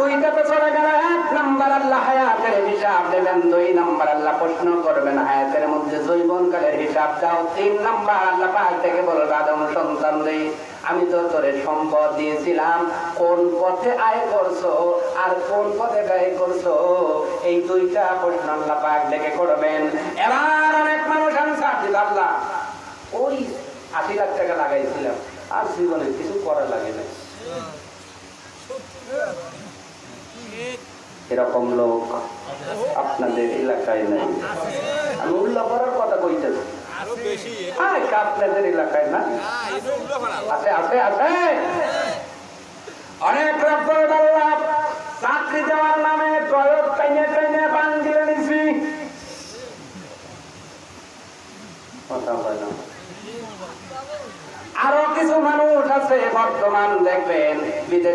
দুইটা তো চলে গেল। 1 নাম্বার আল্লাহ হায়াতের হিসাব দেবেন, 2 নাম্বার আল্লাহ প্রশ্ন করবেন হায়াতের মধ্যে যৌবনকালের হিসাব দাও, 3 নাম্বার আল্লাহ পাক থেকে বলবে আদম সন্তান রে আমি তো তোরে সম্পদ দিয়েছিলাম, কোন পথে আয় করছো আর কোন পথে ব্যয় করছো, এই 2টা প্রশ্ন আল্লাহ পাক থেকে করবেন। এবার অনেক মানুষ আনসার দিল আল্লাহ ওই 80 লাখ টাকা লাগাইছিলাম আর জীবনে কিছু করা লাগে না। এরকম লোক আপনাদের এলাকায় নাই। আমি উল্লাহ করার কথা কইতেছি, আপনাদের এলাকায় না আছে আছে আছে অনেক চাকরি দেওয়ার নামে প্রয়োগ টাইনে টাইনে বান দিয়ে নিছি। কথা হয় না। আরো কিছু মানুষ আছে বর্তমান দেখবেন বিদেশ